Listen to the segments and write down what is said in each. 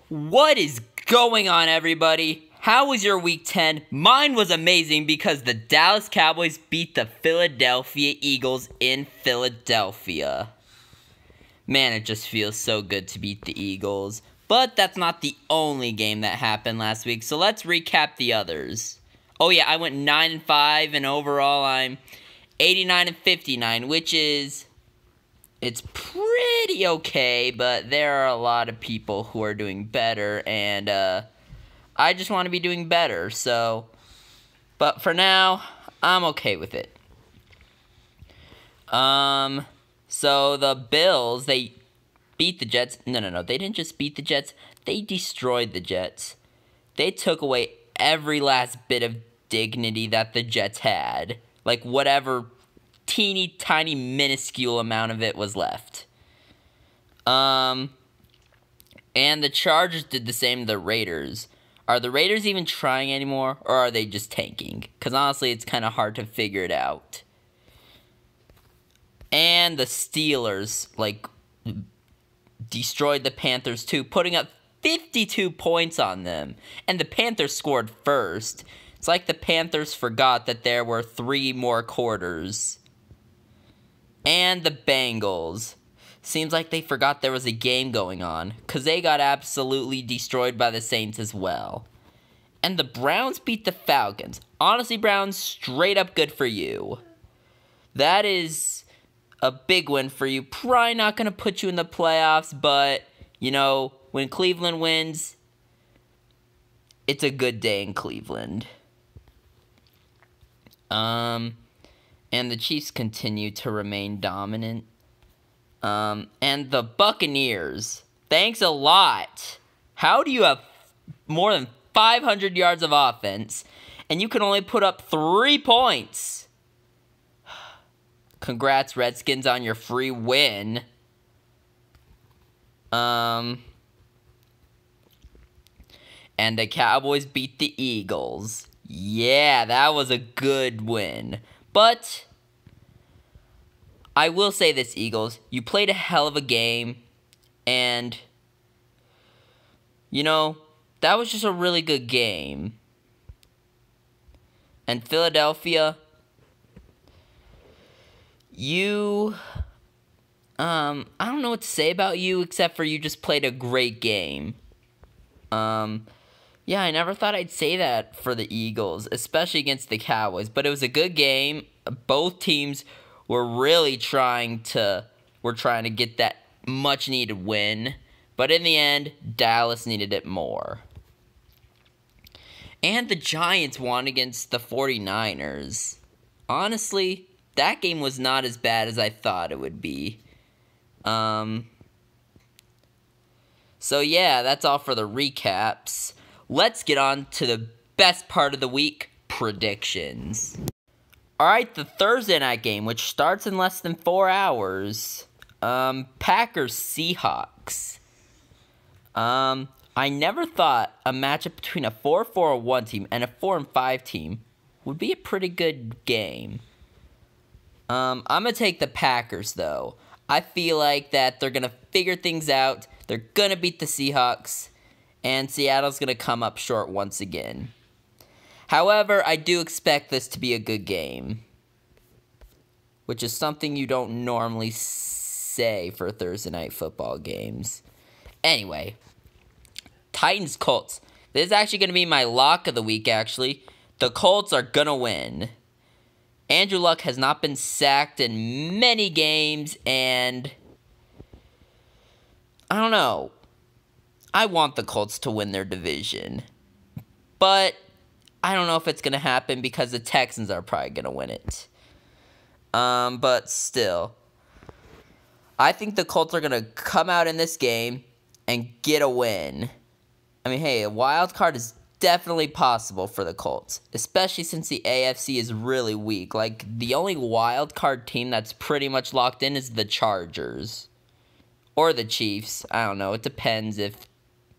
What is going on, everybody? How was your week 10? Mine was amazing because the Dallas Cowboys beat the Philadelphia Eagles in Philadelphia. Man, it just feels so good to beat the Eagles. But that's not the only game that happened last week, so let's recap the others. Oh yeah, I went 9-5, and overall I'm 89-59, which is... it's pretty okay, but there are a lot of people who are doing better, and I just want to be doing better, so... but for now, I'm okay with it. So the Bills, they beat the Jets. No, they didn't just beat the Jets. They destroyed the Jets. They took away every last bit of dignity that the Jets had. Like, whatever teeny tiny minuscule amount of it was left. And the Chargers did the same to the Raiders. Are the Raiders even trying anymore, or are they just tanking? Because honestly, it's kind of hard to figure it out. And the Steelers, like, destroyed the Panthers too, putting up 52 points on them. And the Panthers scored first. It's like the Panthers forgot that there were 3 more quarters. And the Bengals. Seems like they forgot there was a game going on, because they got absolutely destroyed by the Saints as well. And the Browns beat the Falcons. Honestly, Browns, straight up good for you. That is a big win for you. Probably not going to put you in the playoffs, but, you know, when Cleveland wins, it's a good day in Cleveland. And the Chiefs continue to remain dominant. And the Buccaneers, thanks a lot. How do you have more than 500 yards of offense, and you can only put up 3 points? Congrats, Redskins, on your free win. And the Cowboys beat the Eagles. Yeah, that was a good win. But I will say this, Eagles, you played a hell of a game, and, you know, that was just a really good game. And Philadelphia, you, I don't know what to say about you, except for you just played a great game. Yeah, I never thought I'd say that for the Eagles, especially against the Cowboys, but it was a good game. Both teams were really trying to get that much needed win, but in the end, Dallas needed it more. And the Giants won against the 49ers. Honestly, that game was not as bad as I thought it would be. So yeah, that's all for the recaps. Let's get on to the best part of the week, predictions. Alright, the Thursday night game, which starts in less than 4 hours. Packers-Seahawks. I never thought a matchup between a 4-4-1 team and a 4-5 team would be a pretty good game. I'm going to take the Packers, though. I feel like that they're going to figure things out. They're going to beat the Seahawks. And Seattle's going to come up short once again. However, I do expect this to be a good game, which is something you don't normally say for Thursday night football games. Anyway, Titans-Colts. This is actually going to be my lock of the week, actually. The Colts are going to win. Andrew Luck has not been sacked in many games, and I don't know. I want the Colts to win their division, but I don't know if it's going to happen because the Texans are probably going to win it. But still, I think the Colts are going to come out in this game and get a win. I mean, hey, a wild card is definitely possible for the Colts, especially since the AFC is really weak. Like, the only wild card team that's pretty much locked in is the Chargers. Or the Chiefs. I don't know. It depends if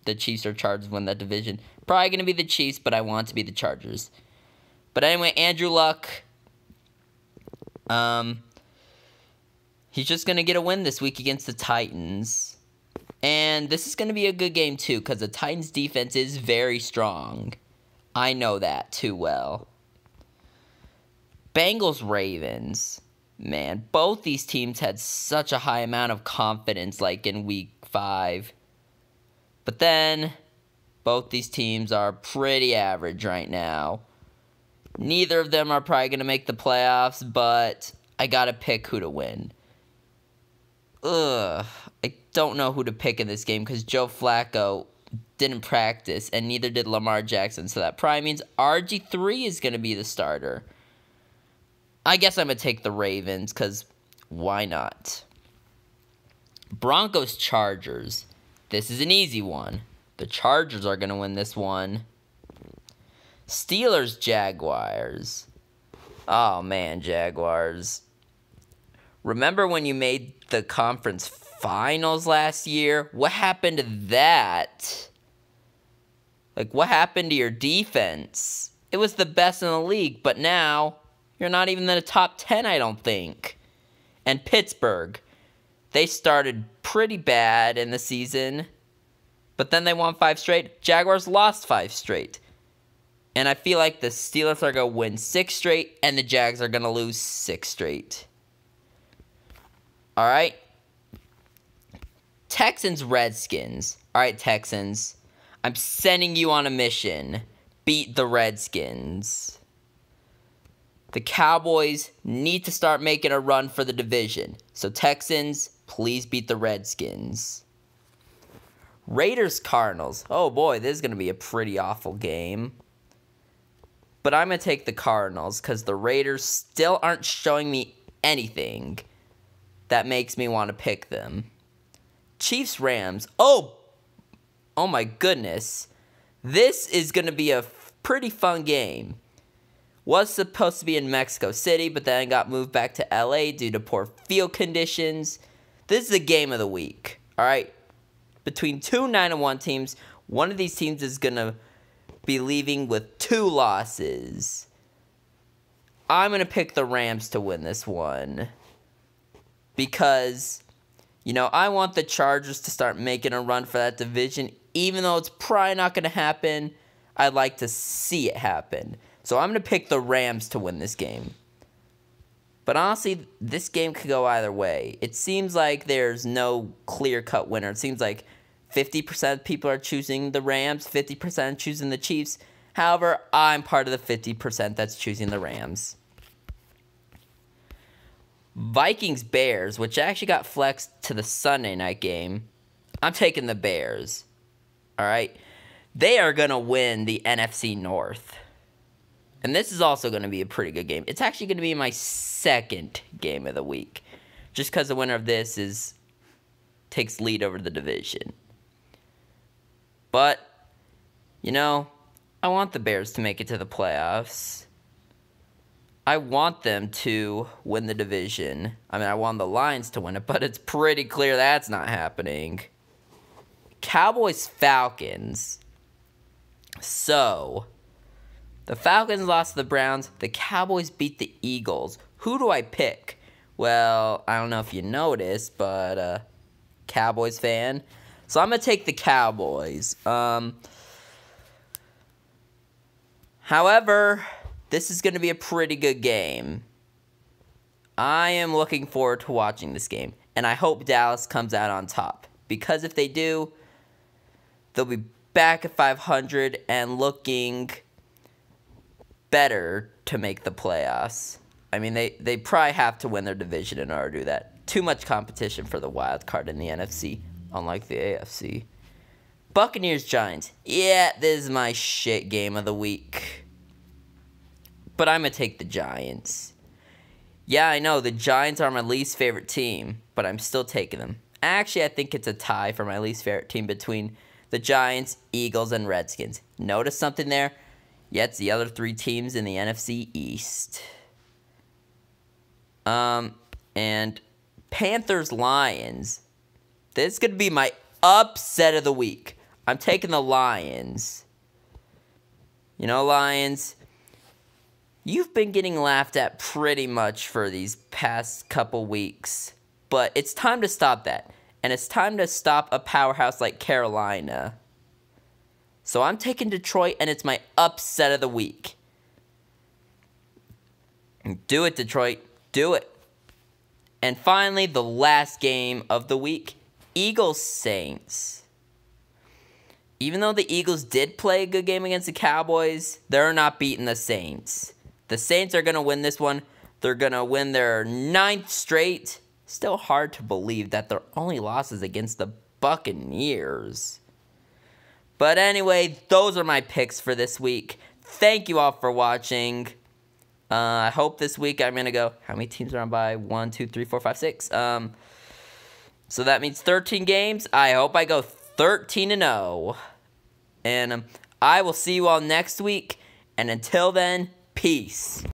the Chiefs or Chargers win that division. Probably going to be the Chiefs, but I want it to be the Chargers. But anyway, Andrew Luck, he's just going to get a win this week against the Titans. And this is going to be a good game too, because the Titans defense is very strong. I know that too well. Bengals Ravens. Man, both these teams had such a high amount of confidence like in week 5. But then, both these teams are pretty average right now. Neither of them are probably going to make the playoffs, but I got to pick who to win. I don't know who to pick in this game because Joe Flacco didn't practice and neither did Lamar Jackson. So that probably means RG3 is going to be the starter. I guess I'm going to take the Ravens because why not? Broncos Chargers. This is an easy one. The Chargers are going to win this one. Steelers Jaguars. Oh man, Jaguars. Remember when you made the conference finals last year? What happened to that? Like, what happened to your defense? It was the best in the league, but now you're not even in the top 10, I don't think. And Pittsburgh. They started pretty bad in the season, but then they won 5 straight. Jaguars lost 5 straight. And I feel like the Steelers are going to win 6 straight, and the Jags are going to lose 6 straight. All right. Texans Redskins. All right, Texans. I'm sending you on a mission. Beat the Redskins. The Cowboys need to start making a run for the division. So Texans, please beat the Redskins. Raiders Cardinals. Oh boy, this is going to be a pretty awful game. But I'm going to take the Cardinals because the Raiders still aren't showing me anything that makes me want to pick them. Chiefs Rams. Oh my goodness. This is going to be a pretty fun game. Was supposed to be in Mexico City, but then got moved back to LA due to poor field conditions. This is the game of the week. All right. Between 2 9-1 teams, one of these teams is going to be leaving with 2 losses. I'm going to pick the Rams to win this one. Because, I want the Chargers to start making a run for that division. Even though it's probably not going to happen, I'd like to see it happen. So I'm going to pick the Rams to win this game. But honestly, this game could go either way. It seems like there's no clear-cut winner. It seems like 50% of people are choosing the Rams, 50% choosing the Chiefs. However, I'm part of the 50% that's choosing the Rams. Vikings Bears, which actually got flexed to the Sunday night game. I'm taking the Bears. All right. They are going to win the NFC North. And this is also going to be a pretty good game. It's actually going to be my second game of the week. Just because the winner of this takes lead over the division. But, I want the Bears to make it to the playoffs. I want them to win the division. I want the Lions to win it, but it's pretty clear that's not happening. Cowboys Falcons. So, the Falcons lost to the Browns. The Cowboys beat the Eagles. Who do I pick? Well, I don't know if you noticed, but Cowboys fan. So I'm going to take the Cowboys. However, this is going to be a pretty good game. I am looking forward to watching this game. And I hope Dallas comes out on top. Because if they do, they'll be back at 500 and looking better to make the playoffs. They probably have to win their division in order to do that. Too much competition for the wild card in the NFC, unlike the AFC. Buccaneers Giants. Yeah, this is my shit game of the week. But I'm going to take the Giants. Yeah, I know, the Giants are my least favorite team, but I'm still taking them. Actually, I think it's a tie for my least favorite team between the Giants, Eagles, and Redskins. Notice something there? Yeah, it's the other 3 teams in the NFC East. And Panthers Lions. This is going to be my upset of the week. I'm taking the Lions. Lions, you've been getting laughed at pretty much for these past couple weeks. But it's time to stop that. and it's time to stop a powerhouse like Carolina. So I'm taking Detroit, and it's my upset of the week. Do it, Detroit. Do it. And finally, the last game of the week, Eagles-Saints. Even though the Eagles did play a good game against the Cowboys, they're not beating the Saints. The Saints are going to win this one. They're going to win their 9th straight. Still hard to believe that their only losses against the Buccaneers. But anyway, those are my picks for this week. Thank you all for watching. I hope this week I'm going to go, how many teams are on by? 1, 2, 3, 4, 5, 6. So that means 13 games. I hope I go 13-0. And I will see you all next week. And until then, peace.